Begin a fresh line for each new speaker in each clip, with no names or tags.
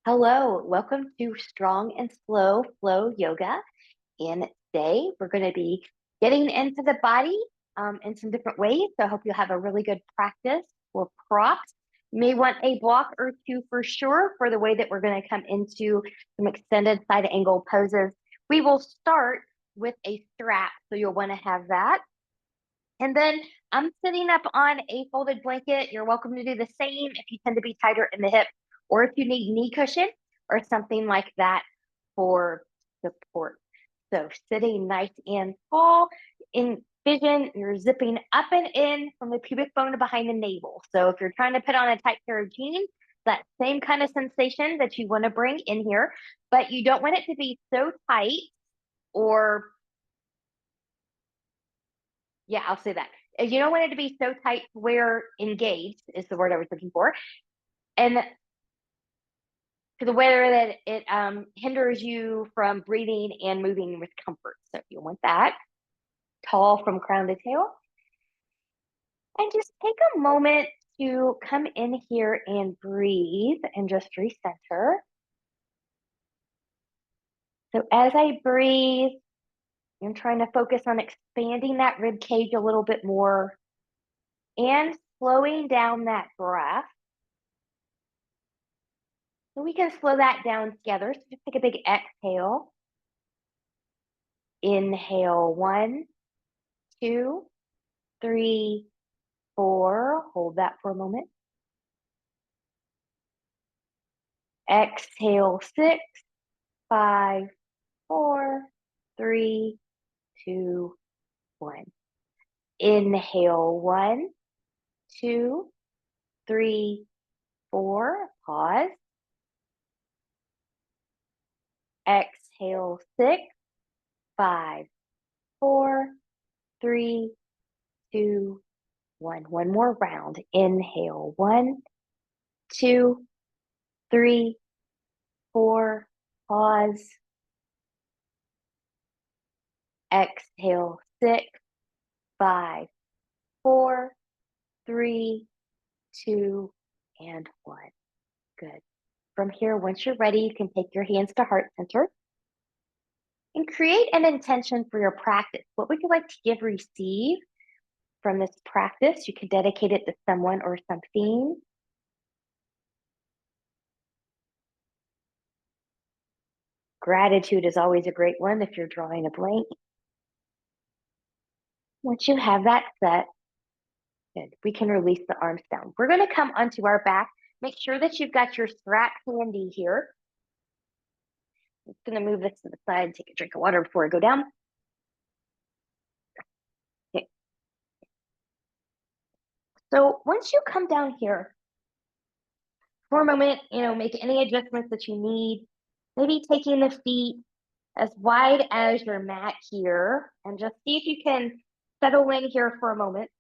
Hello, welcome to Strong and Slow Flow Yoga. And today we're going to be getting into the body in some different ways. So I hope you'll have a really good practice for props. You may want a block or two for sure for the way that we're going to come into some extended side angle poses. We will start with a strap, so you'll want to have that. And then I'm sitting up on a folded blanket. You're welcome to do the same if you tend to be tighter in the hip or if you need knee cushion or something like that for support. So sitting nice and tall, envision you're zipping up and in from the pubic bone behind the navel. So if you're trying to put on a tight pair of jeans, that same kind of sensation that you want to bring in here, but you don't want it to be so tight or yeah, I'll say that. You don't want it to be so tight where engaged is the word I was looking for. And to the way that it hinders you from breathing and moving with comfort. So you want that. Tall from crown to tail. And just take a moment to come in here and breathe and just recenter. So as I breathe, I'm trying to focus on expanding that rib cage a little bit more and slowing down that breath. So we can slow that down together. So just take a big exhale. Inhale, 1, 2, 3, 4. Hold that for a moment. Exhale, 6, 5, 4, 3, 2, 1. Inhale, 1, 2, 3, 4. Pause. Exhale, 6, 5, 4, 3, 2, 1. One more round. Inhale, 1, 2, 3, 4. Pause. Exhale, 6, 5, 4, 3, 2, and 1. Good. From here, once you're ready, you can take your hands to heart center and create an intention for your practice. What would you like to give, receive from this practice? You could dedicate it to someone or something. Gratitude is always a great one if you're drawing a blank. Once you have that set, good, we can release the arms down. We're going to come onto our back. Make sure that you've got your strap handy here. I'm going to move this to the side, take a drink of water before I go down. Okay. So once you come down here, for a moment, make any adjustments that you need. Maybe taking the feet as wide as your mat here and just see if you can settle in here for a moment.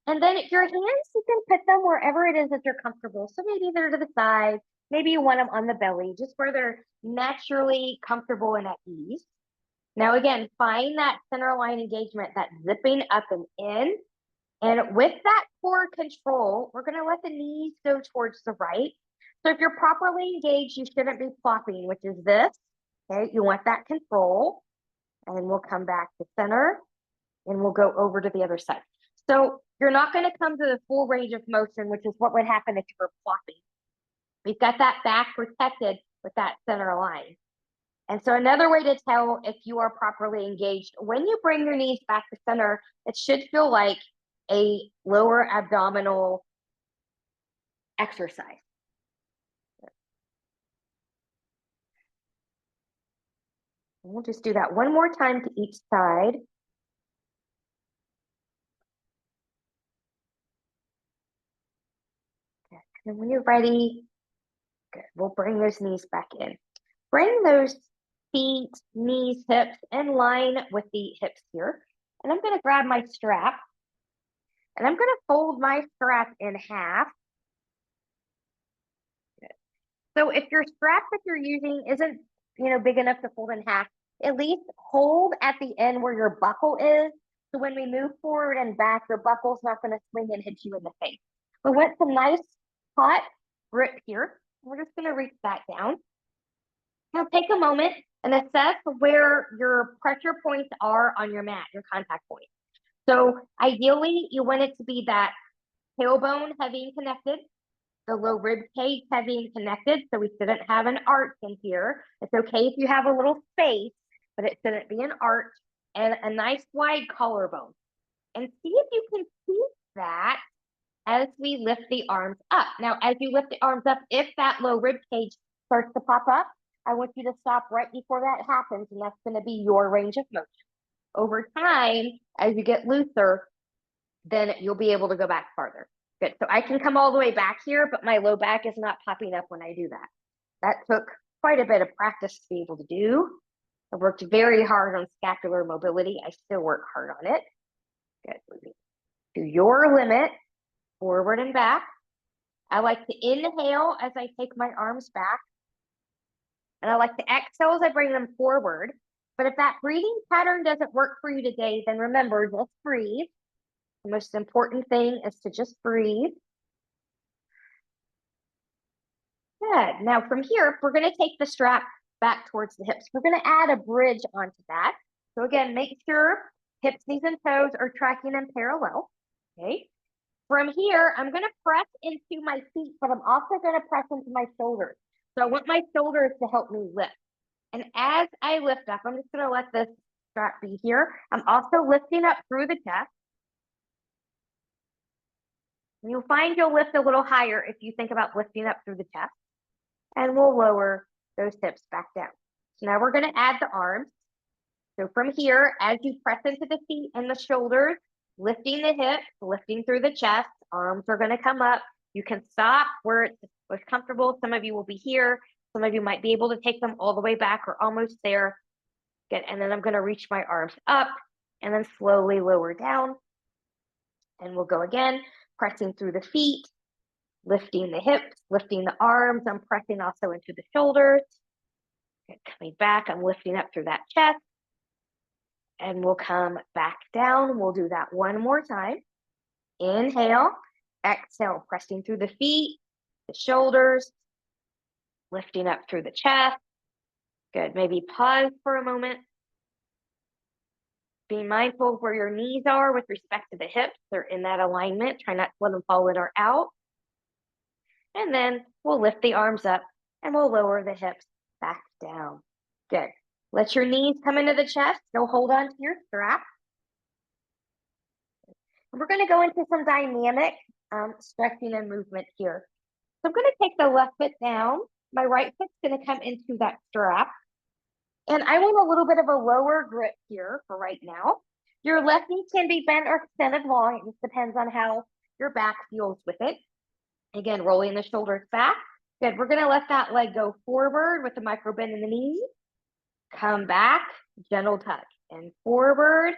And then your hands, you can put them wherever it is that you're comfortable. So maybe they're to the side, maybe you want them on the belly, just where they're naturally comfortable and at ease. Now, again, find that center line engagement, that zipping up and in. And with that core control, we're going to let the knees go towards the right. So if you're properly engaged, you shouldn't be flopping, which is this. Okay, you want that control. And we'll come back to center and we'll go over to the other side. So you're not going to come to the full range of motion, which is what would happen if you were flopping. We've got that back protected with that center line. And so another way to tell if you are properly engaged, when you bring your knees back to center, it should feel like a lower abdominal exercise. And we'll just do that one more time to each side. Good. And when you're ready, good, we'll bring those knees back in. Bring those feet, knees, hips in line with the hips here. And I'm going to grab my strap. And I'm going to fold my strap in half. Good. So if your strap that you're using isn't, big enough to fold in half, at least hold at the end where your buckle is. So when we move forward and back, your buckle's not going to swing and hit you in the face. We want some nice hot grip here. We're just gonna reach that down. Now take a moment and assess where your pressure points are on your mat, your contact points. So ideally, you want it to be that tailbone heavy and connected, the low rib cage heavy and connected, so we shouldn't have an arch in here. It's okay if you have a little space, but it shouldn't be an arch, and a nice wide collarbone. And see if you can see that as we lift the arms up. Now, as you lift the arms up, if that low rib cage starts to pop up, I want you to stop right before that happens, and that's going to be your range of motion. Over time, as you get looser, then you'll be able to go back farther. Good. So I can come all the way back here, but my low back is not popping up when I do that. That took quite a bit of practice to be able to do. I worked very hard on scapular mobility. I still work hard on it. Good. To your limit, forward and back. I like to inhale as I take my arms back. And I like to exhale as I bring them forward. But if that breathing pattern doesn't work for you today, then remember, just breathe. The most important thing is to just breathe. Good. Now from here, we're going to take the strap back towards the hips. We're going to add a bridge onto that. So again, make sure hips, knees, and toes are tracking in parallel. Okay. From here, I'm going to press into my feet, but I'm also going to press into my shoulders. So I want my shoulders to help me lift. And as I lift up, I'm just going to let this strap be here. I'm also lifting up through the chest. And you'll find you'll lift a little higher if you think about lifting up through the chest. And we'll lower those hips back down. So now we're going to add the arms. So from here, as you press into the feet and the shoulders, lifting the hips, lifting through the chest, arms are going to come up. You can stop where it's most comfortable. Some of you will be here. Some of you might be able to take them all the way back or almost there. Good. And then I'm going to reach my arms up and then slowly lower down. And we'll go again, pressing through the feet, lifting the hips, lifting the arms. I'm pressing also into the shoulders. Good. Coming back, I'm lifting up through that chest. And we'll come back down. We'll do that one more time. Inhale, exhale, pressing through the feet, the shoulders, lifting up through the chest. Good. Maybe pause for a moment. Be mindful of where your knees are with respect to the hips. They're in that alignment. Try not to let them fall in or out. And then we'll lift the arms up and we'll lower the hips back down. Good. Let your knees come into the chest. Go hold on to your strap. And we're going to go into some dynamic stretching and movement here. So I'm going to take the left foot down. My right foot's going to come into that strap. And I want a little bit of a lower grip here for right now. Your left knee can be bent or extended long. It just depends on how your back feels with it. Again, rolling the shoulders back. Good. We're going to let that leg go forward with the micro bend in the knees. Come back, gentle tug, and forward,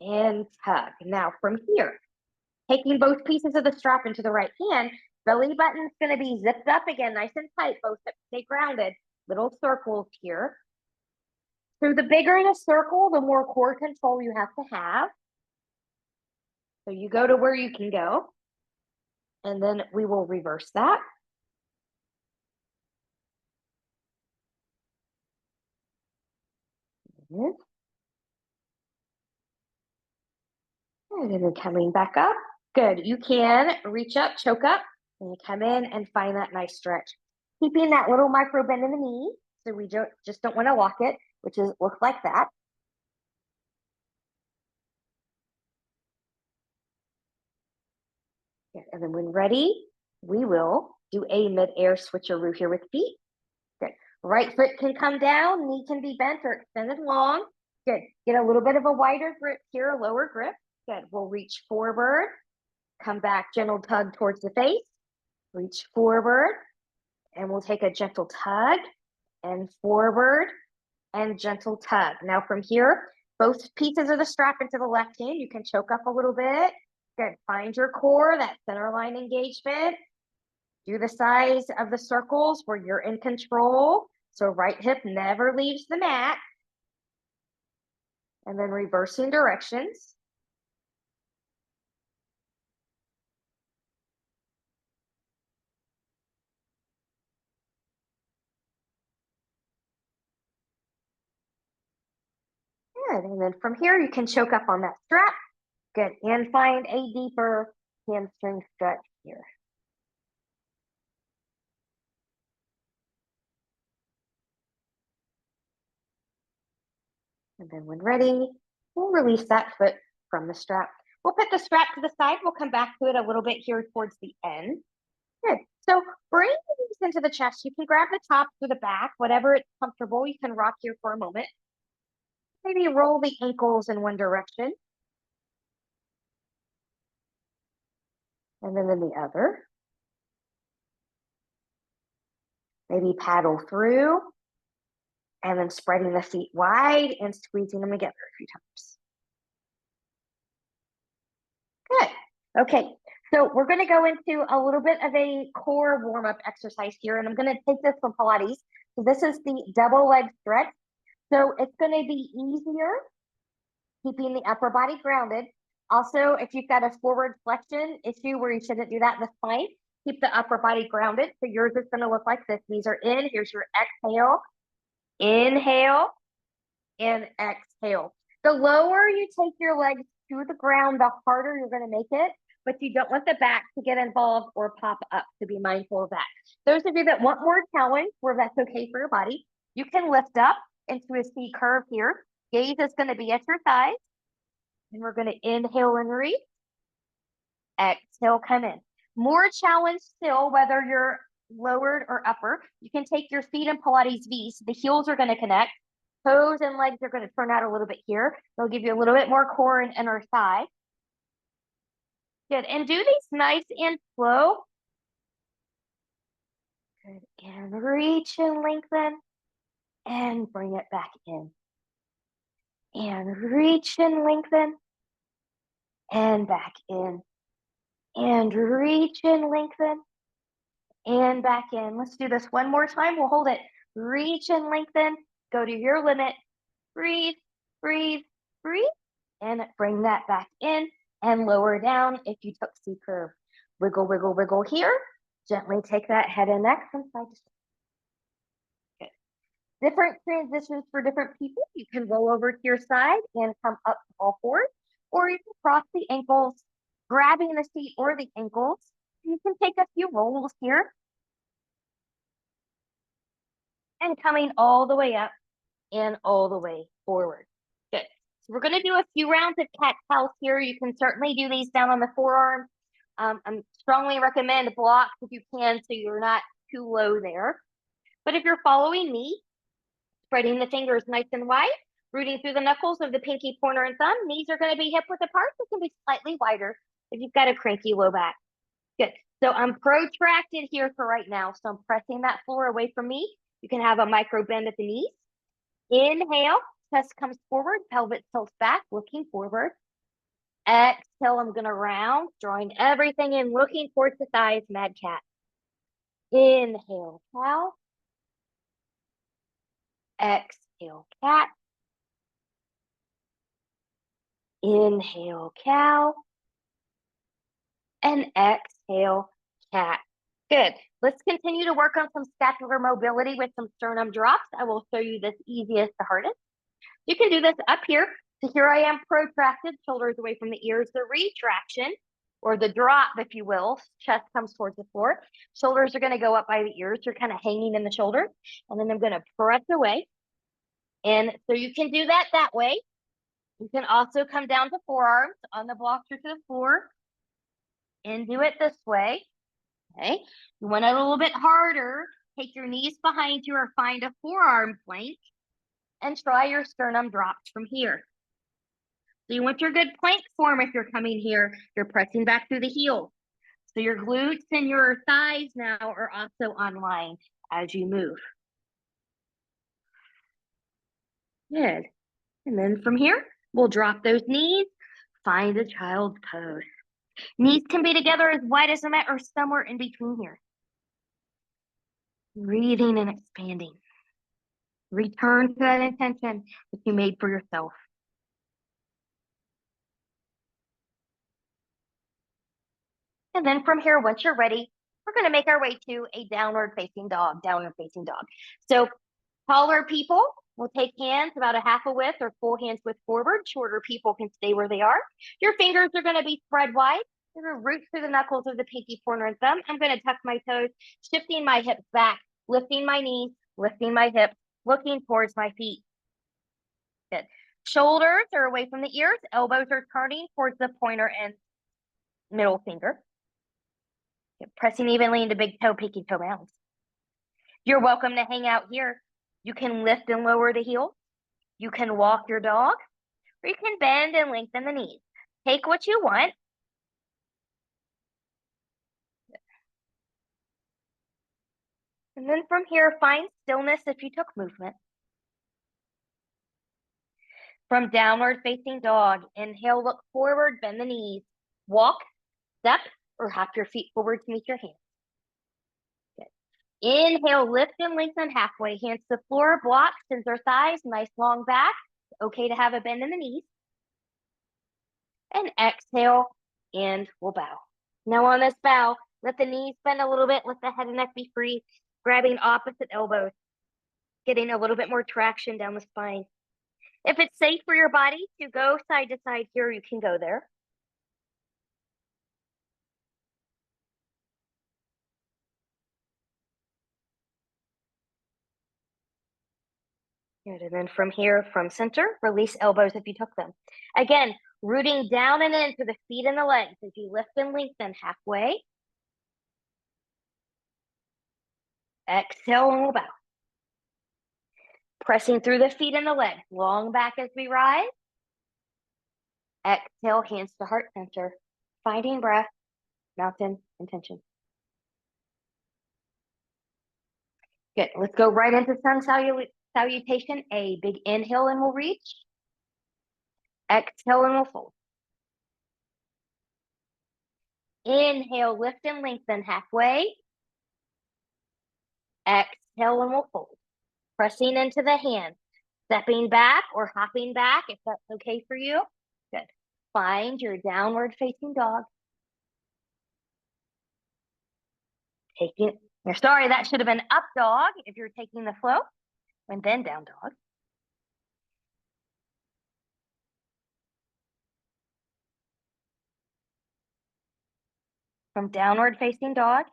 and tug. Now from here, taking both pieces of the strap into the right hand, belly button's going to be zipped up again, nice and tight. Both hips stay grounded. Little circles here. So the bigger the circle, the more core control you have to have. So you go to where you can go. And then we will reverse that. And then coming back up. Good. You can reach up, choke up, and come in and find that nice stretch. Keeping that little micro bend in the knee. So we just don't want to lock it, which is looks like that. Good. And then when ready, we will do a mid-air switcheroo here with feet. Good. Right foot can come down, knee can be bent or extended long. Good. Get a little bit of a wider grip here, a lower grip. Good. We'll reach forward, come back, gentle tug towards the face, reach forward, and we'll take a gentle tug and forward and gentle tug. Now from here, both pieces of the strap into the left hand. You can choke up a little bit. Good. Find your core, that center line engagement. Do the size of the circles where you're in control. So right hip never leaves the mat. And then reversing directions. Good. And then from here, you can choke up on that strap. Good. And find a deeper hamstring stretch here. And then when ready, we'll release that foot from the strap. We'll put the strap to the side. We'll come back to it a little bit here towards the end. Good. So bring the knees into the chest. You can grab the top or the back, whatever it's comfortable. You can rock here for a moment. Maybe roll the ankles in one direction. And then in the other. Maybe paddle through. And then spreading the feet wide and squeezing them together a few times. Good. Okay. So we're going to go into a little bit of a core warm-up exercise here. And I'm going to take this from Pilates. So this is the double leg stretch. So it's going to be easier keeping the upper body grounded. Also, if you've got a forward flexion issue where you shouldn't do that in the spine, keep the upper body grounded. So yours is going to look like this. These are in. Here's your exhale. Inhale and exhale. The lower you take your legs to the ground, the harder you're going to make it, but you don't want the back to get involved or pop up, to be mindful of that. Those of you that want more challenge, where that's okay for your body, you can lift up into a C curve here. Gaze is going to be at your thighs, and we're going to inhale and reach. Exhale, come in. More challenge still, whether you're lowered or upper. You can take your feet in Pilates V, so the heels are going to connect. Toes and legs are going to turn out a little bit here. They'll give you a little bit more core and inner thigh. Good. And do these nice and slow. Good. And reach and lengthen. And bring it back in. And reach and lengthen. And back in. And reach and lengthen. And back in. Let's do this one more time. We'll hold it. Reach and lengthen. Go to your limit. Breathe, breathe, breathe. And bring that back in and lower down if you took C curve. Wiggle, wiggle, wiggle here. Gently take that head and neck from side to side. Good. Different transitions for different people. You can roll over to your side and come up to all fours, or you can cross the ankles, grabbing the seat or the ankles. You can take a few rolls here and coming all the way up and all the way forward. Good. So we're going to do a few rounds of cat-cows here. You can certainly do these down on the forearms. I strongly recommend blocks if you can, so you're not too low there. But if you're following me, spreading the fingers nice and wide, rooting through the knuckles of the pinky, pointer, and thumb. Knees are going to be hip width apart. They can be slightly wider if you've got a cranky low back. Good. So I'm protracted here for right now. So I'm pressing that floor away from me. You can have a micro bend at the knees. Inhale, chest comes forward, pelvis tilts back, looking forward. Exhale, I'm going to round, drawing everything in, looking towards the thighs, mad cat. Inhale, cow. Exhale, cat. Inhale, cow. And exhale, cat. Good. Let's continue to work on some scapular mobility with some sternum drops. I will show you this easiest to hardest. You can do this up here. So here I am protracted, shoulders away from the ears. The retraction, or the drop, if you will, chest comes towards the floor. Shoulders are going to go up by the ears. You're kind of hanging in the shoulders. And then I'm going to press away. And so you can do that way. You can also come down to forearms on the blocks or to the floor and do it this way. Okay. You want it a little bit harder. Take your knees behind you or find a forearm plank and try your sternum drops from here. So you want your good plank form if you're coming here. You're pressing back through the heels. So your glutes and your thighs now are also online as you move. Good. And then from here, we'll drop those knees, find a child's pose. Knees can be together as wide as the mat or somewhere in between here. Breathing and expanding. Return to that intention that you made for yourself. And then from here, once you're ready, we're going to make our way to a downward facing dog. So taller people, We'll take hands about a half a width or full hands width forward. Shorter people can stay where they are. Your fingers are going to be spread wide. You're going to root through the knuckles of the pinky, pointer, and thumb. I'm going to tuck my toes, shifting my hips back, lifting my knees, lifting my hips, looking towards my feet. Good. Shoulders are away from the ears. Elbows are turning towards the pointer and middle finger. Good. Pressing evenly into big toe, pinky toe mounds. You're welcome to hang out here. You can lift and lower the heel. You can walk your dog, or you can bend and lengthen the knees. Take what you want. And then from here, find stillness if you took movement. From downward facing dog, inhale, look forward, bend the knees. Walk, step, or hop your feet forward to meet your hands. Good. Inhale, lift and lengthen halfway. Hands to the floor, block, center thighs, nice long back. Okay to have a bend in the knees. And exhale, and we'll bow. Now on this bow, let the knees bend a little bit, let the head and neck be free, grabbing opposite elbows, getting a little bit more traction down the spine. If it's safe for your body to go side to side here, you can go there. Good, and then from here, from center, release elbows if you took them. Again, rooting down and into the feet and the legs as you lift and lengthen halfway. Exhale and we'll bow. Pressing through the feet and the legs, long back as we rise. Exhale, hands to heart center. Finding breath, mountain intention. Good, let's go right into sun salutation. A big inhale and we'll reach. Exhale and we'll fold. Inhale, lift and lengthen halfway. Exhale and we'll fold. Pressing into the hands, stepping back or hopping back if that's okay for you. Good. Find your downward facing dog. Sorry, that should have been up dog if you're taking the flow, and then down dog. From downward facing dog,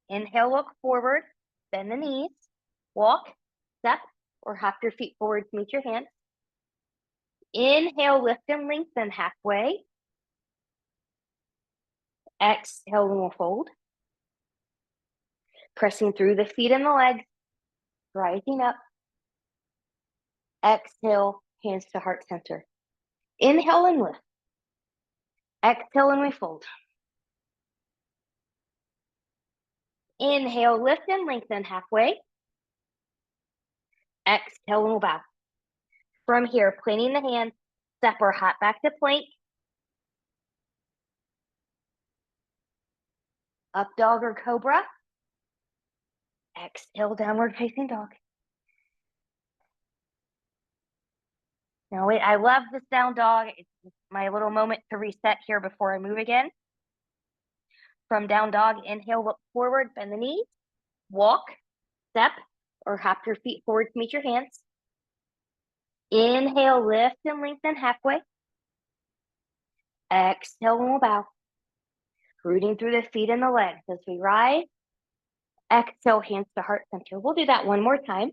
inhale, look forward, bend the knees, walk, step, or hop your feet forward to meet your hands. Inhale, lift and lengthen halfway. Exhale, and we'll fold. Pressing through the feet and the legs, rising up. Exhale, hands to heart center. Inhale and lift. Exhale and we fold. Inhale, lift and lengthen halfway. Exhale and we'll bow. From here, planting the hands, step or hop back to plank. Up dog or cobra. Exhale, downward facing dog. Now wait, I love this down dog. It's my little moment to reset here before I move again. From down dog, inhale, look forward, bend the knees, walk, step, or hop your feet forward to meet your hands. Inhale, lift and lengthen halfway. Exhale, and we'll bow. Rooting through the feet and the legs as we rise. Exhale, hands to heart center. We'll do that one more time.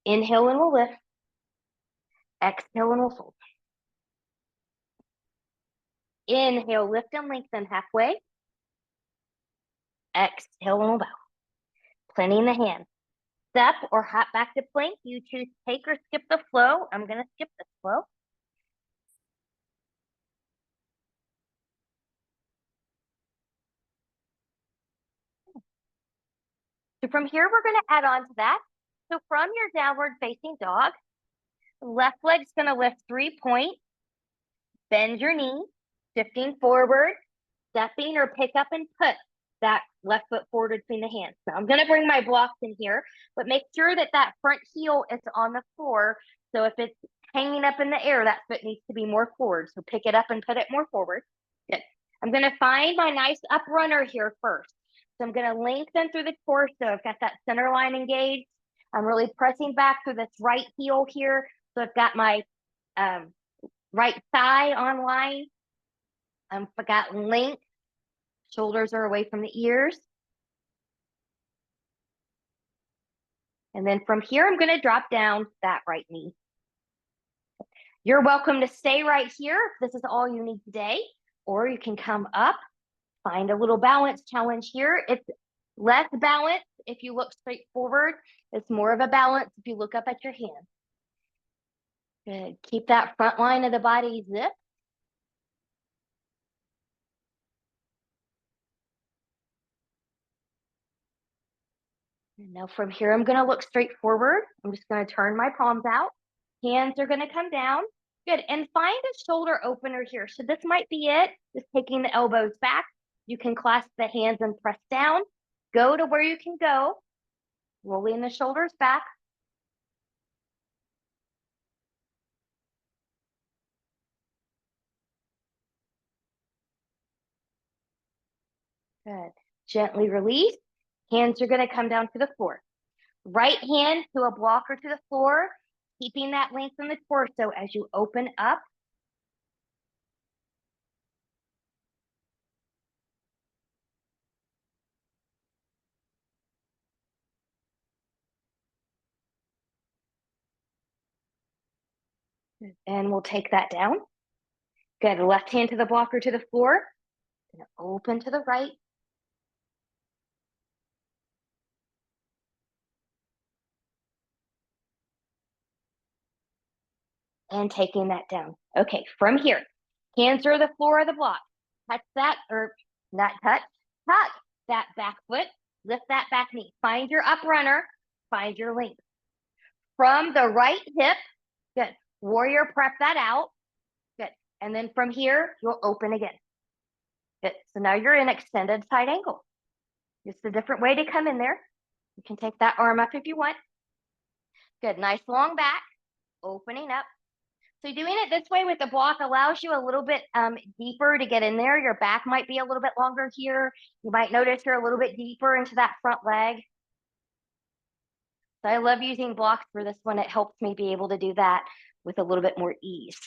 Inhale and we'll lift. Exhale and we'll fold. Inhale, lift and lengthen halfway. Exhale and we'll bow. Planting the hands. Step or hop back to plank. You choose take or skip the flow. I'm going to skip this flow. So from here, we're going to add on to that. So from your downward facing dog, left leg's going to lift 3 points. Bend your knee, shifting forward, stepping or pick up and put that left foot forward between the hands. Now I'm going to bring my blocks in here, but make sure that that front heel is on the floor. So if it's hanging up in the air, that foot needs to be more forward. So pick it up and put it more forward. Good. I'm going to find my nice up runner here first. So I'm going to lengthen through the torso. I've got that center line engaged. I'm really pressing back through this right heel here. So I've got my right thigh on line. I've got length. Shoulders are away from the ears. And then from here, I'm going to drop down that right knee. You're welcome to stay right here if this is all you need today, or you can come up, find a little balance challenge here. It's less balance if you look straight forward. It's more of a balance if you look up at your hand. Good. Keep that front line of the body zipped. And now from here, I'm going to look straight forward. I'm just going to turn my palms out. Hands are going to come down. Good. And find a shoulder opener here. So this might be it. Just taking the elbows back. You can clasp the hands and press down. Go to where you can go. Rolling the shoulders back. Good. Gently release. Hands are going to come down to the floor. Right hand to a block or to the floor, keeping that length in the torso as you open up. And we'll take that down. Good. Left hand to the block or to the floor. And open to the right. And taking that down. Okay, from here, hands are the floor of the block. Touch that, or not touch, tuck that back foot, lift that back knee. Find your up runner, find your length. From the right hip, good. Warrior prep that out, good. And then from here, you'll open again. Good. So now you're in extended side angle. Just a different way to come in there. You can take that arm up if you want. Good. Nice long back, opening up. So doing it this way with the block allows you a little bit deeper to get in there. Your back might be a little bit longer here. You might notice you're a little bit deeper into that front leg. So I love using blocks for this one. It helps me be able to do that with a little bit more ease.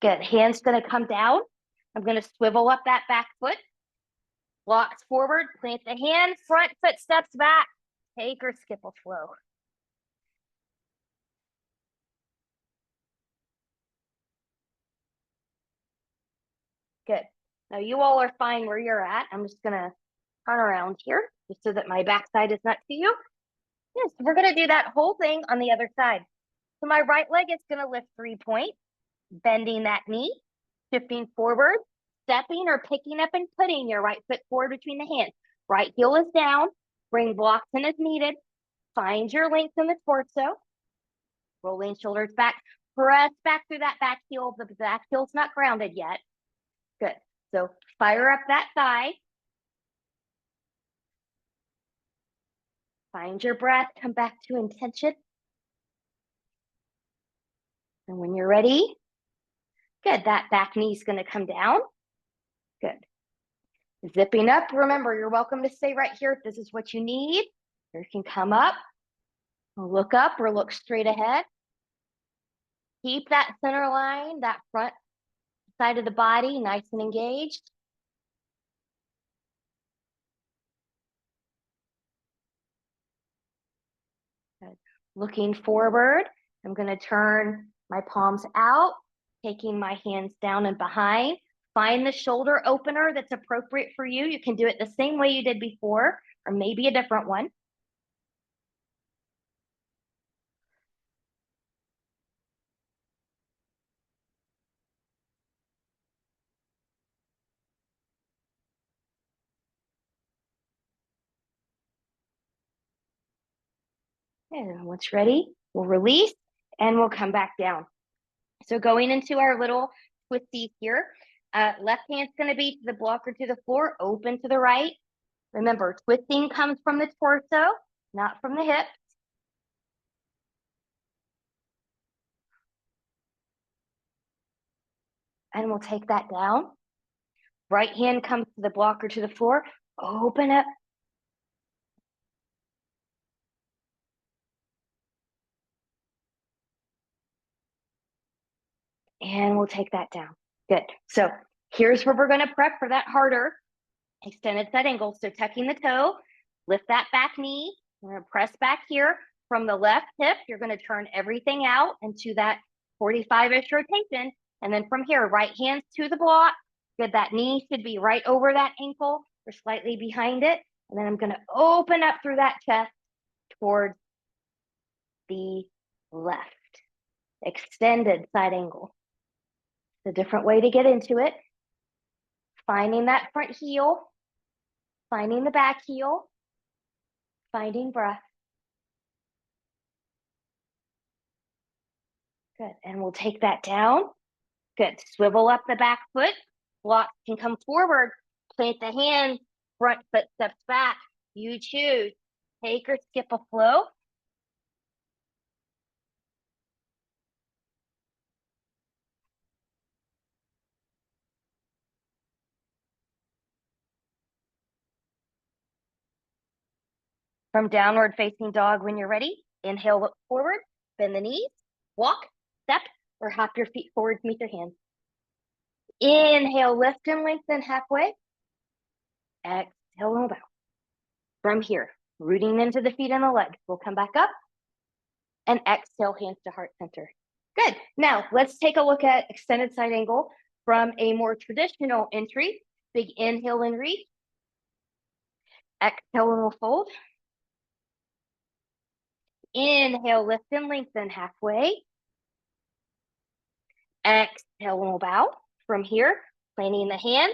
Good. Hands going to come down. I'm going to swivel up that back foot. Blocks forward, plant the hand, front foot steps back. Take or skip a flow. Good. Now you all are fine where you're at. I'm just going to turn around here just so that my backside is not to you. Yes, we're going to do that whole thing on the other side. So my right leg is going to lift 3 points, bending that knee, shifting forward, stepping or picking up and putting your right foot forward between the hands. Right heel is down, bring blocks in as needed. Find your length in the torso. Rolling shoulders back, press back through that back heel. The back heel's not grounded yet. Good. So fire up that thigh. Find your breath, come back to intention. And when you're ready, good, that back knee is going to come down. Good. Zipping up, remember, you're welcome to stay right here if this is what you need. Or you can come up, look up or look straight ahead. Keep that center line, that front side of the body nice and engaged. Good. Looking forward, I'm going to turn my palms out, taking my hands down and behind. Find the shoulder opener that's appropriate for you. You can do it the same way you did before, or maybe a different one. And once ready, we'll release and we'll come back down. So going into our little twisties here, left hand's going to be to the block or to the floor, open to the right. Remember, twisting comes from the torso, not from the hips. And we'll take that down. Right hand comes to the block or to the floor, open up. And we'll take that down. Good. So here's where we're going to prep for that harder extended side angle. So tucking the toe, lift that back knee. We're going to press back here. From the left hip, you're going to turn everything out into that 45-ish rotation. And then from here, right hands to the block. Good. That knee should be right over that ankle or slightly behind it. And then I'm going to open up through that chest towards the left. Extended side angle. It's a different way to get into it. Finding that front heel, finding the back heel, finding breath. Good, and we'll take that down. Good, swivel up the back foot. Blocks can come forward. Plant the hands, front foot steps back. You choose. Take or skip a flow. From downward facing dog when you're ready. Inhale, look forward, bend the knees, walk, step, or hop your feet forward to meet your hands. Inhale, lift and lengthen halfway. Exhale and bow. From here, rooting into the feet and the legs. We'll come back up and exhale, hands to heart center. Good. Now let's take a look at extended side angle from a more traditional entry. Big inhale and reach. Exhale and we'll fold. Inhale, lift and lengthen halfway. Exhale and we'll bow. From here, planting the hand,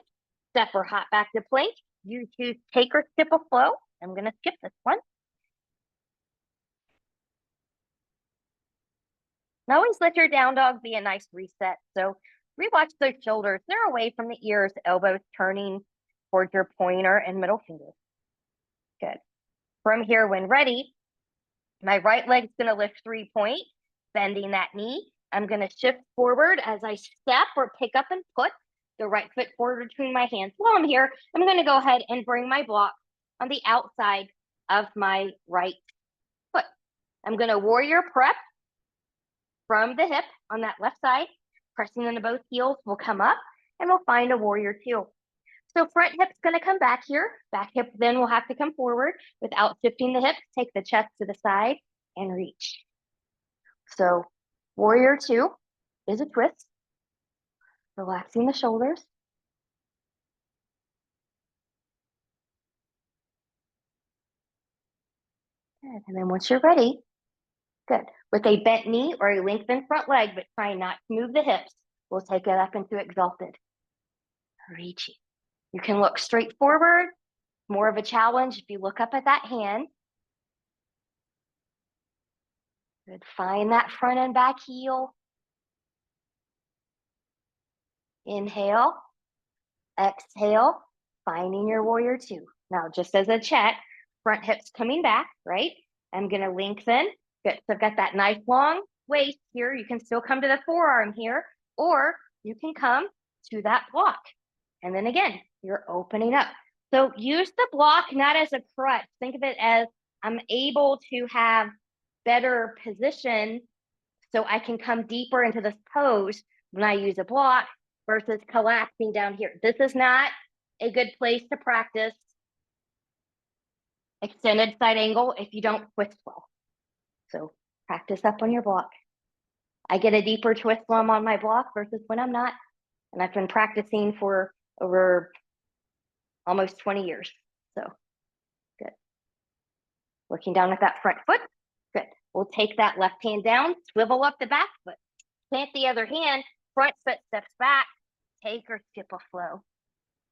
step or hop back to plank. You choose take or skip a flow. I'm going to skip this one. And always let your down dog be a nice reset. So rewatch those shoulders. They're away from the ears, elbows turning towards your pointer and middle finger. Good. From here, when ready, my right leg's going to lift 3-point, bending that knee. I'm going to shift forward as I step or pick up and put the right foot forward between my hands. While I'm here, I'm going to go ahead and bring my block on the outside of my right foot. I'm going to warrior prep from the hip on that left side, pressing into both heels. We'll come up and we'll find a warrior two. So front hip's going to come back here. Back hip then will have to come forward without shifting the hips. Take the chest to the side and reach. So warrior two is a twist. Relaxing the shoulders. Good. And then once you're ready, good. With a bent knee or a lengthened front leg, but try not to move the hips, we'll take it up into exalted. Reaching. You can look straight forward. More of a challenge if you look up at that hand. Good. Find that front and back heel. Inhale. Exhale. Finding your warrior two. Now, just as a check, front hips coming back, right? I'm going to lengthen. Good. So I've got that nice long waist here. You can still come to the forearm here, or you can come to that block. And then again, you're opening up. So use the block not as a crutch. Think of it as I'm able to have better position so I can come deeper into this pose when I use a block versus collapsing down here. This is not a good place to practice extended side angle if you don't twist well. So practice up on your block. I get a deeper twist when I'm on my block versus when I'm not. And I've been practicing for over almost 20 years. So good. Looking down at that front foot. Good. We'll take that left hand down, swivel up the back foot. Plant the other hand, front foot steps back, take or skip a flow.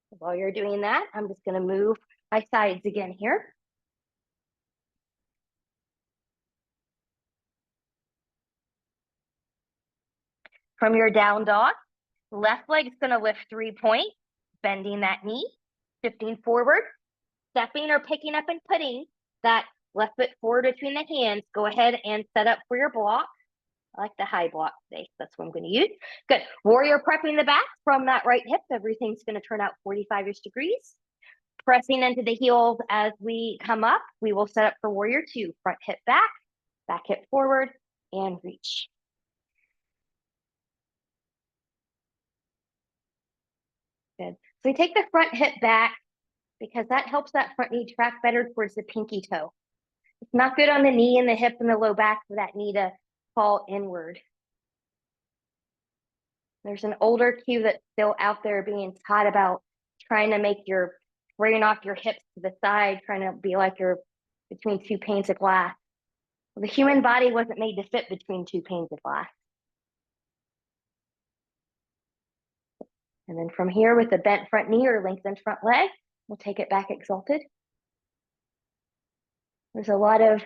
While you're doing that, I'm just going to move my sides again here. From your down dog, left leg's going to lift 3-point, bending that knee, shifting forward, stepping or picking up and putting that left foot forward between the hands. Go ahead and set up for your block. I like the high block today. That's what I'm going to use. Good. Warrior prepping the back from that right hip. Everything's going to turn out 45-ish degrees. Pressing into the heels as we come up. We will set up for warrior two. Front hip back hip forward, and reach. Good. So we take the front hip back because that helps that front knee track better towards the pinky toe. It's not good on the knee and the hip and the low back for that knee to fall inward. There's an older cue that's still out there being taught about trying to make your bringing off your hips to the side, trying to be like you're between two panes of glass. Well, the human body wasn't made to fit between two panes of glass. And then from here with the bent front knee or lengthened front leg, we'll take it back exalted. There's a lot of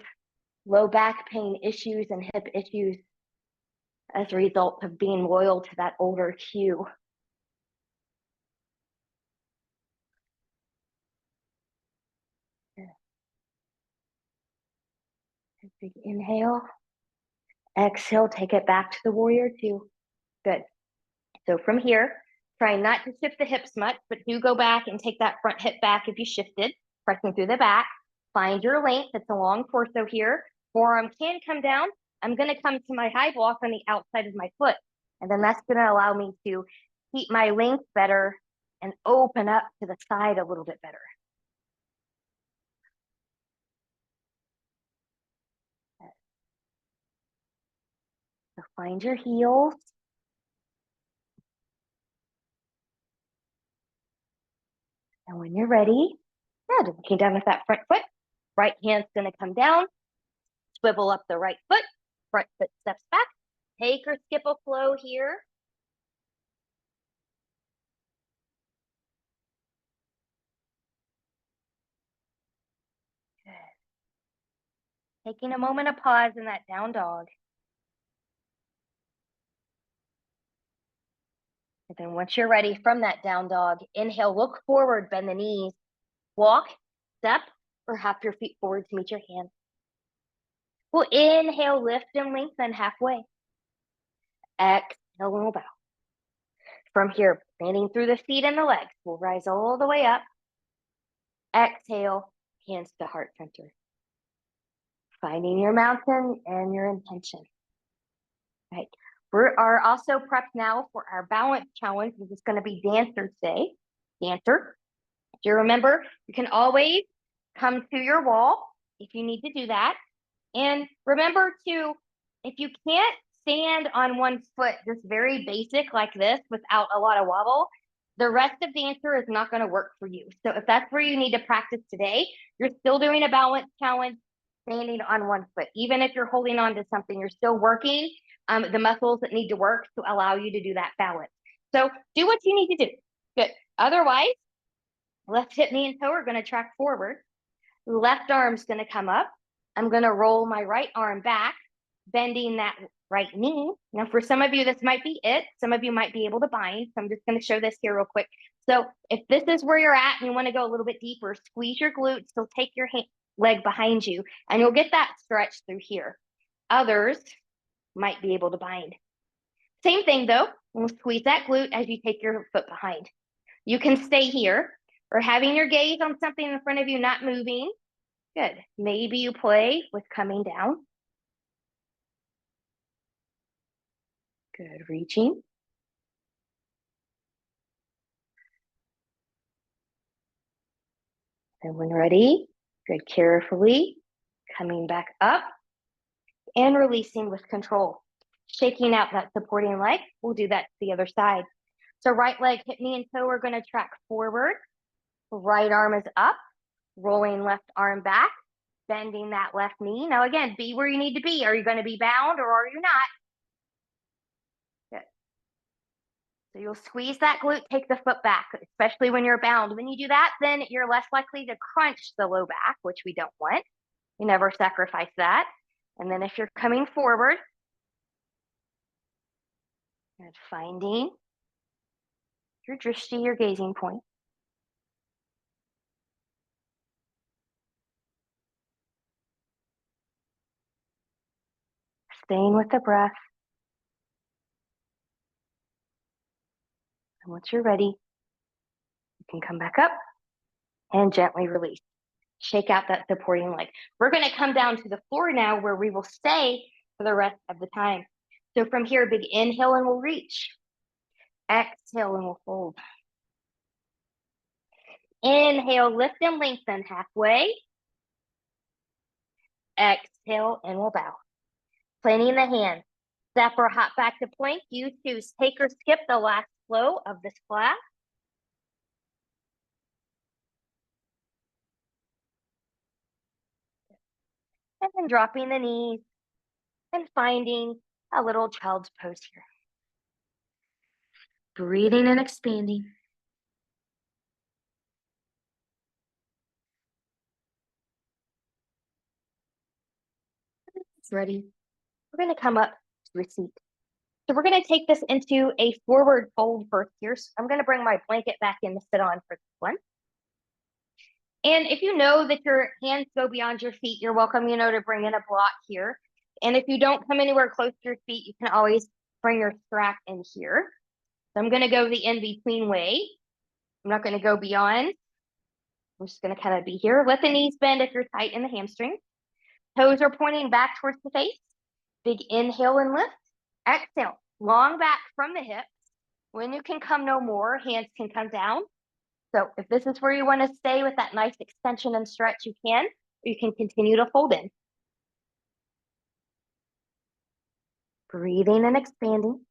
low back pain issues and hip issues as a result of being loyal to that older cue. Big inhale. Exhale, take it back to the warrior two. Good. So from here, try not to shift the hips much, but do go back and take that front hip back if you shifted, pressing through the back. Find your length. It's a long torso here. Forearm can come down. I'm going to come to my high block on the outside of my foot. And then that's going to allow me to keep my length better and open up to the side a little bit better. So find your heels. And when you're ready, good. Looking down with that front foot. Right hand's going to come down. Swivel up the right foot. Front foot steps back. Take or skip a flow here. Good. Taking a moment of pause in that down dog. And then once you're ready from that down dog, inhale, look forward, bend the knees. Walk, step, or hop your feet forward to meet your hands. We'll inhale, lift and lengthen halfway. Exhale, and we'll bow. From here, bending through the feet and the legs, we'll rise all the way up. Exhale, hands to heart center. Finding your mountain and your intention. Right. We are also prepped now for our balance challenge, which is going to be dancer today. Dancer. Do you remember? You can always come to your wall if you need to do that. And remember to, if you can't stand on one foot, just very basic like this without a lot of wobble, the rest of dancer is not going to work for you. So if that's where you need to practice today, you're still doing a balance challenge, standing on one foot. Even if you're holding on to something, you're still working the muscles that need to work to allow you to do that balance. So do what you need to do. Good. Otherwise, left hip, knee, and toe are going to track forward. Left arm's going to come up. I'm going to roll my right arm back, bending that right knee. Now, for some of you, this might be it. Some of you might be able to bind. So I'm just going to show this here real quick. So if this is where you're at and you want to go a little bit deeper, squeeze your glutes. So take your leg behind you, and you'll get that stretch through here. Others might be able to bind. Same thing though, we'll squeeze that glute as you take your foot behind. You can stay here or having your gaze on something in front of you, not moving. Good. Maybe you play with coming down. Good. Reaching. And when ready, good. Carefully coming back up and releasing with control. Shaking out that supporting leg. We'll do that to the other side. So right leg, hip, knee, and toe are going to track forward. Right arm is up. Rolling left arm back. Bending that left knee. Now again, be where you need to be. Are you going to be bound or are you not? Good. So you'll squeeze that glute, take the foot back, especially when you're bound. When you do that, then you're less likely to crunch the low back, which we don't want. You never sacrifice that. And then if you're coming forward, and finding your drishti, your gazing point. Staying with the breath. And once you're ready, you can come back up and gently release. Shake out that supporting leg. We're going to come down to the floor now where we will stay for the rest of the time. So from here, big inhale and we'll reach. Exhale and we'll fold. Inhale, lift and lengthen halfway. Exhale, and we'll bow. Planting the hands. Step or hop back to plank. You choose take or skip the last flow of this class. And then dropping the knees and finding a little child's pose here. Breathing and expanding. Ready. We're going to come up to a seat. So we're going to take this into a forward fold first here. So I'm going to bring my blanket back in to sit on for this one. And if you know that your hands go beyond your feet, you're welcome, to bring in a block here. And if you don't come anywhere close to your feet, you can always bring your strap in here. So I'm going to go the in-between way. I'm not going to go beyond. I'm just going to kind of be here. Let the knees bend if you're tight in the hamstring. Toes are pointing back towards the face. Big inhale and lift. Exhale, long back from the hips. When you can come no more, hands can come down. So if this is where you want to stay with that nice extension and stretch, you can, or you can continue to fold in. Breathing and expanding.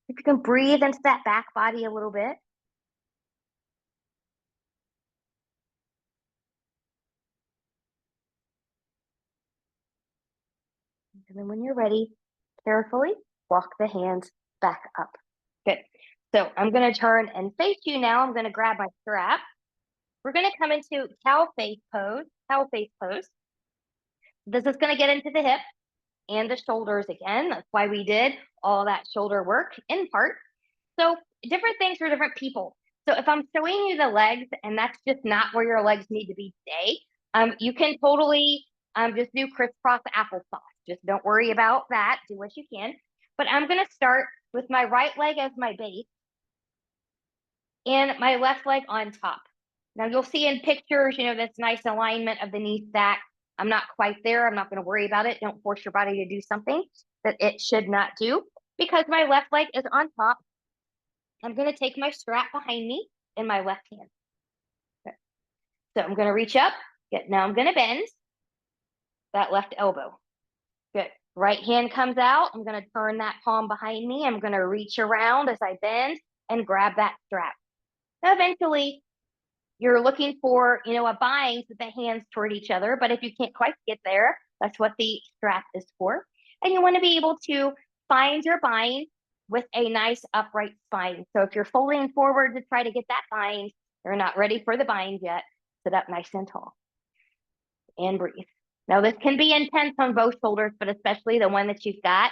If you can breathe into that back body a little bit. And then when you're ready, carefully walk the hands back up. Good. So I'm going to turn and face you now. I'm going to grab my strap. We're going to come into cow face pose. Cow face pose. This is going to get into the hip and the shoulders again. That's why we did all that shoulder work in part. So different things for different people. So if I'm showing you the legs and that's just not where your legs need to be today, you can totally just do crisscross applesauce. Just don't worry about that. Do what you can. But I'm going to start with my right leg as my base and my left leg on top. Now you'll see in pictures, this nice alignment of the knee stack. I'm not quite there. I'm not going to worry about it. Don't force your body to do something that it should not do. Because my left leg is on top, I'm going to take my strap behind me in my left hand. Okay. So I'm going to reach up. Good. Now I'm going to bend that left elbow. Good. Right hand comes out. I'm going to turn that palm behind me. I'm going to reach around as I bend and grab that strap. Now eventually, you're looking for, a bind with the hands toward each other. But if you can't quite get there, that's what the strap is for. And you want to be able to find your bind with a nice upright spine. So if you're folding forward to try to get that bind, you're not ready for the bind yet. Sit up nice and tall and breathe. Now this can be intense on both shoulders, but especially the one that you've got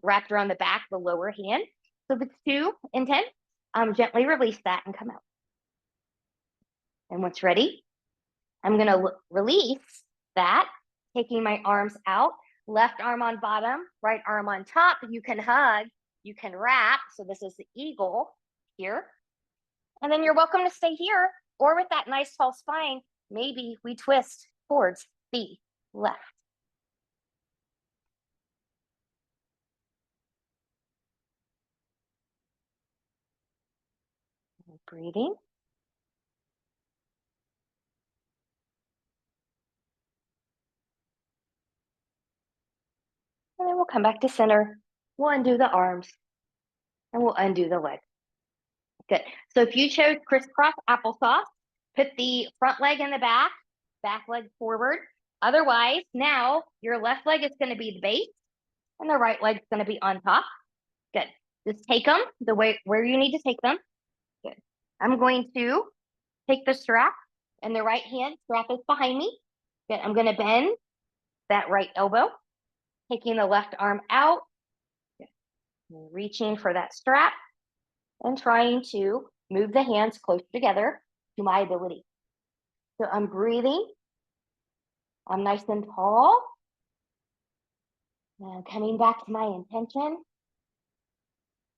wrapped around the back, the lower hand. So if it's too intense, gently release that and come out. And once ready, I'm going to release that, taking my arms out, left arm on bottom, right arm on top. You can hug, you can wrap. So this is the eagle here. And then you're welcome to stay here, or with that nice tall spine, maybe we twist towards the left. Breathing. And then we'll come back to center. We'll undo the arms and we'll undo the legs. Good. So if you chose crisscross applesauce, put the front leg in the back leg forward. Otherwise, now your left leg is going to be the base and the right leg is going to be on top. Good. Just take them the way where you need to take them. Good. I'm going to take the strap and the right hand, strap is behind me. Good. I'm going to bend that right elbow, taking the left arm out, reaching for that strap and trying to move the hands closer together to my ability. So I'm breathing. I'm nice and tall. And coming back to my intention.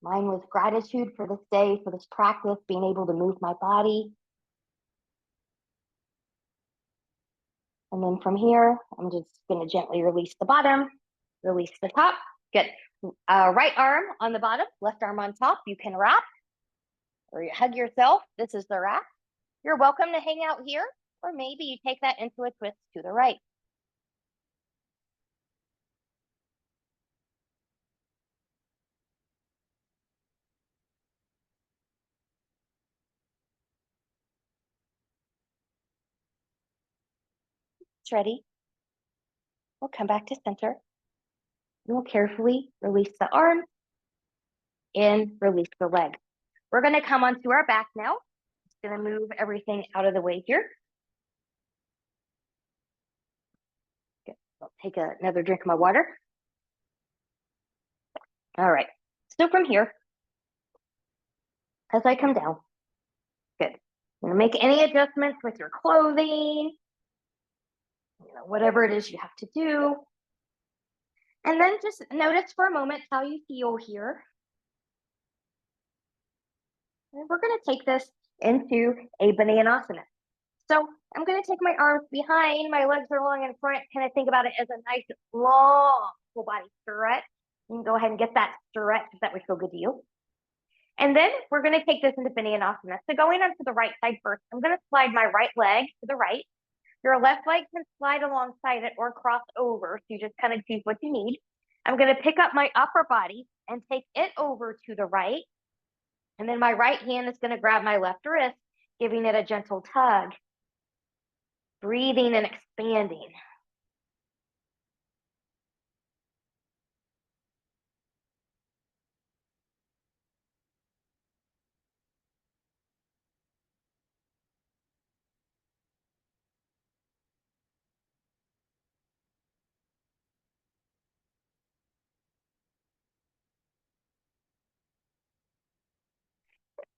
Mine was gratitude for this day, for this practice, being able to move my body. And then from here, I'm just going to gently release the bottom, release the top. Good. Right arm on the bottom, left arm on top. You can wrap or you hug yourself. This is the wrap. You're welcome to hang out here, or maybe you take that into a twist to the right. It's ready. We'll come back to center. We'll carefully release the arm and release the leg. We're going to come onto our back now. Just going to move everything out of the way here. Good. I'll take another drink of my water. All right. So from here, as I come down, good. I'm going to make any adjustments with your clothing, whatever it is you have to do. And then just notice for a moment how you feel here. And we're going to take this into a Bananasana. So I'm going to take my arms behind, my legs are long in front. Kind of think about it as a nice long full body stretch. You can go ahead and get that stretch if that would feel good to you. And then we're going to take this into Bananasana. So going onto the right side first, I'm going to slide my right leg to the right. Your left leg can slide alongside it or cross over. So you just kind of choose what you need. I'm going to pick up my upper body and take it over to the right. And then my right hand is going to grab my left wrist, giving it a gentle tug. Breathing and expanding.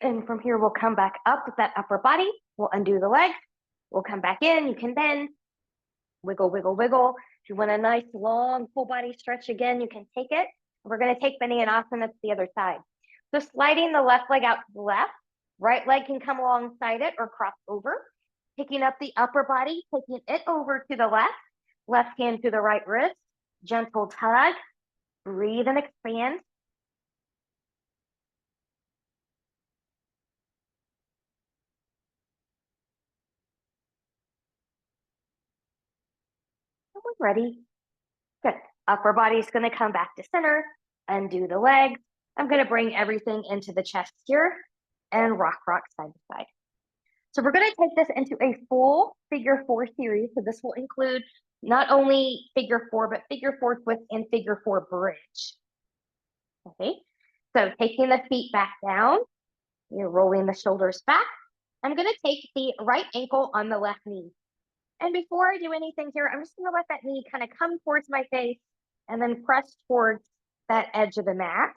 And from here, we'll come back up with that upper body. We'll undo the legs. We'll come back in. You can bend. Wiggle, wiggle, wiggle. If you want a nice long full body stretch again, you can take it. We're going to take Bananasana to the other side. So sliding the left leg out to the left, right leg can come alongside it or cross over. Picking up the upper body, taking it over to the left hand to the right wrist, gentle tug, breathe and expand. And we're ready. Good. Upper body is going to come back to center, undo the legs. I'm going to bring everything into the chest here and rock side to side. So we're going to take this into a full figure four series. So this will include not only figure four, but figure four twist and figure four bridge. Okay. So taking the feet back down, you're rolling the shoulders back. I'm going to take the right ankle on the left knee. And before I do anything here, I'm just going to let that knee kind of come towards my face and then press towards that edge of the mat.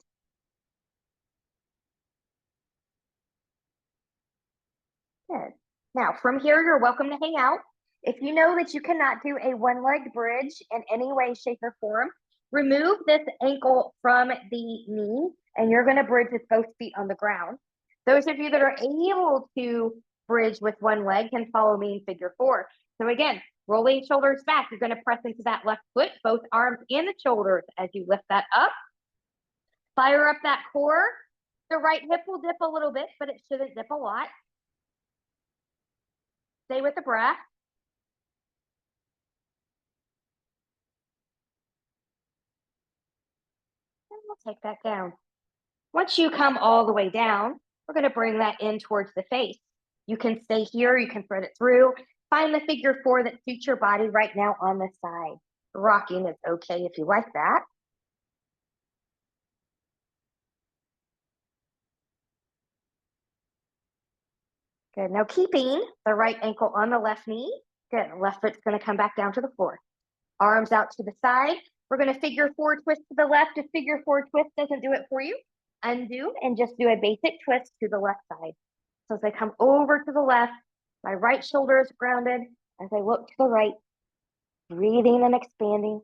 Good. Now, from here, you're welcome to hang out. If you know that you cannot do a one-legged bridge in any way, shape, or form, remove this ankle from the knee, and you're going to bridge with both feet on the ground. Those of you that are able to bridge with one leg can follow me in figure four. So again, rolling shoulders back, you're going to press into that left foot, both arms and the shoulders as you lift that up. Fire up that core. The right hip will dip a little bit, but it shouldn't dip a lot. Stay with the breath. And we'll take that down. Once you come all the way down, we're going to bring that in towards the face. You can stay here, you can thread it through. Find the figure four that suits your body right now on the side. Rocking is okay if you like that. Good. Now keeping the right ankle on the left knee. Good. Left foot's going to come back down to the floor. Arms out to the side. We're going to figure four twist to the left. If figure four twist doesn't do it for you, undo and just do a basic twist to the left side. So as I come over to the left, my right shoulder is grounded. As I look to the right, breathing and expanding.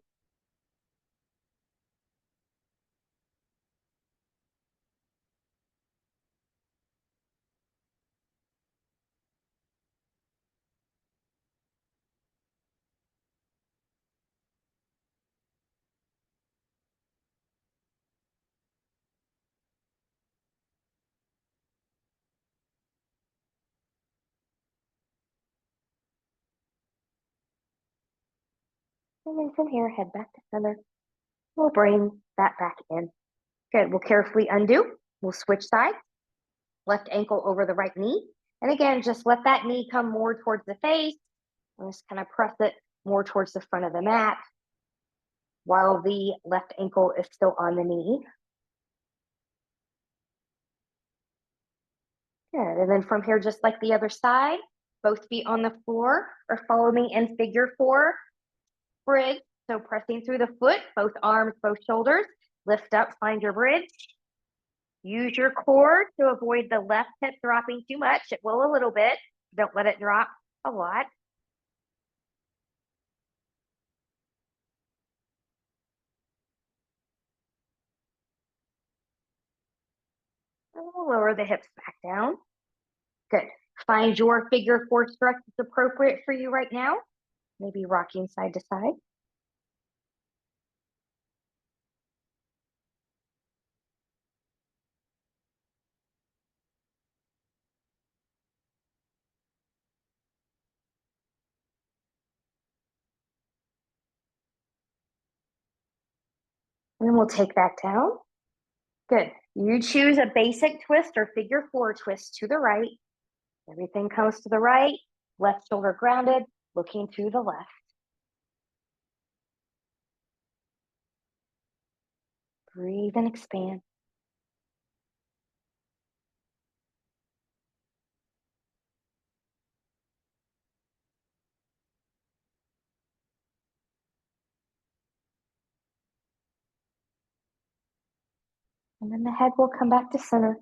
And then from here, head back to center. We'll bring that back in. Good. We'll carefully undo. We'll switch sides. Left ankle over the right knee. And again, just let that knee come more towards the face. And just kind of press it more towards the front of the mat while the left ankle is still on the knee. Good. And then from here, just like the other side, both feet on the floor, or follow me in figure 4 bridge. So pressing through the foot, both arms, both shoulders. Lift up, find your bridge. Use your core to avoid the left hip dropping too much. It will a little bit. Don't let it drop a lot. And we'll lower the hips back down. Good. Find your figure 4 stretch that's appropriate for you right now. Maybe rocking side to side. And then we'll take that down. Good. You choose a basic twist or figure 4 twist to the right. Everything comes to the right. Left shoulder grounded, looking to the left. Breathe and expand. And then the head will come back to center.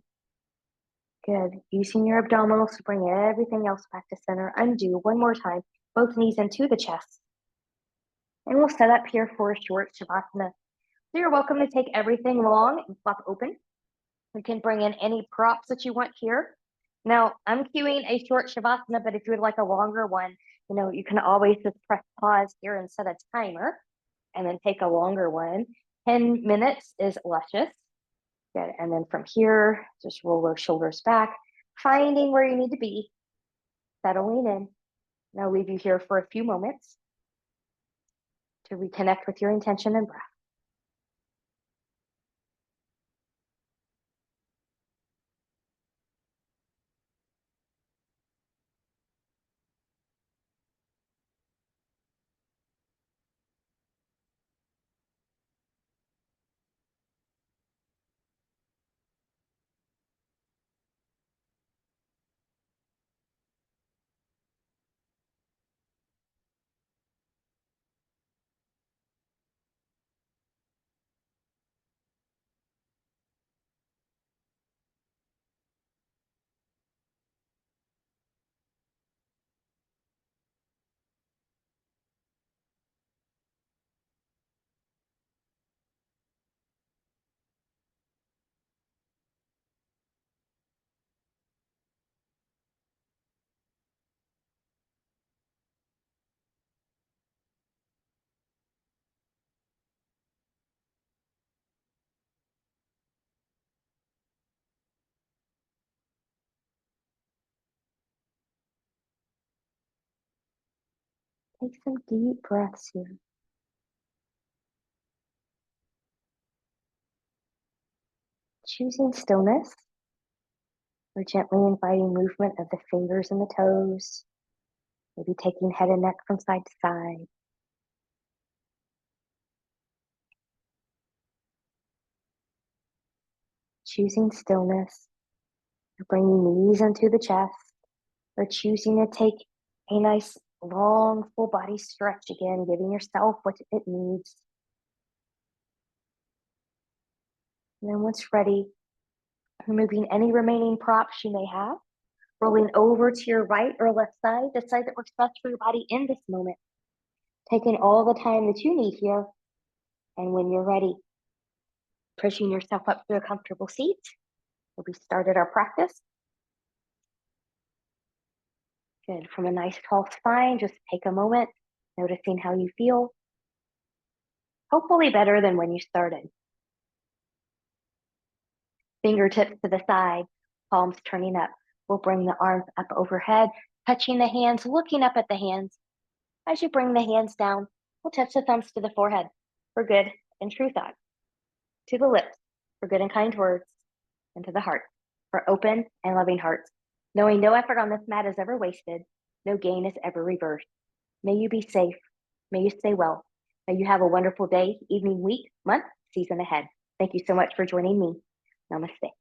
Good. Using your abdominals to bring everything else back to center. Undo one more time. Both knees into the chest. And we'll set up here for a short Savasana. So you're welcome to take everything long and flop open. You can bring in any props that you want here. Now, I'm cueing a short Shavasana, but if you would like a longer one, you can always just press pause here and set a timer and then take a longer one. 10 minutes is luscious. Good. And then from here, just roll those shoulders back, finding where you need to be, settling in. And I'll leave you here for a few moments to reconnect with your intention and breath. Take some deep breaths here. Choosing stillness, or gently inviting movement of the fingers and the toes, maybe taking head and neck from side to side. Choosing stillness, or bringing knees into the chest, or choosing to take a nice long full body stretch again, giving yourself what it needs. And then once ready, removing any remaining props you may have, rolling over to your right or left side, the side that works best for your body in this moment. Taking all the time that you need here, and when you're ready, pushing yourself up to a comfortable seat. We started our practice. Good. From a nice tall spine, just take a moment, noticing how you feel. Hopefully better than when you started. Fingertips to the side, palms turning up. We'll bring the arms up overhead, touching the hands, looking up at the hands. As you bring the hands down, We'll touch the thumbs to the forehead for good and true thought, to the lips for good and kind words, and to the heart for open and loving hearts, knowing no effort on this mat is ever wasted, no gain is ever reversed. May you be safe. May you stay well. May you have a wonderful day, evening, week, month, season ahead. Thank you so much for joining me. Namaste.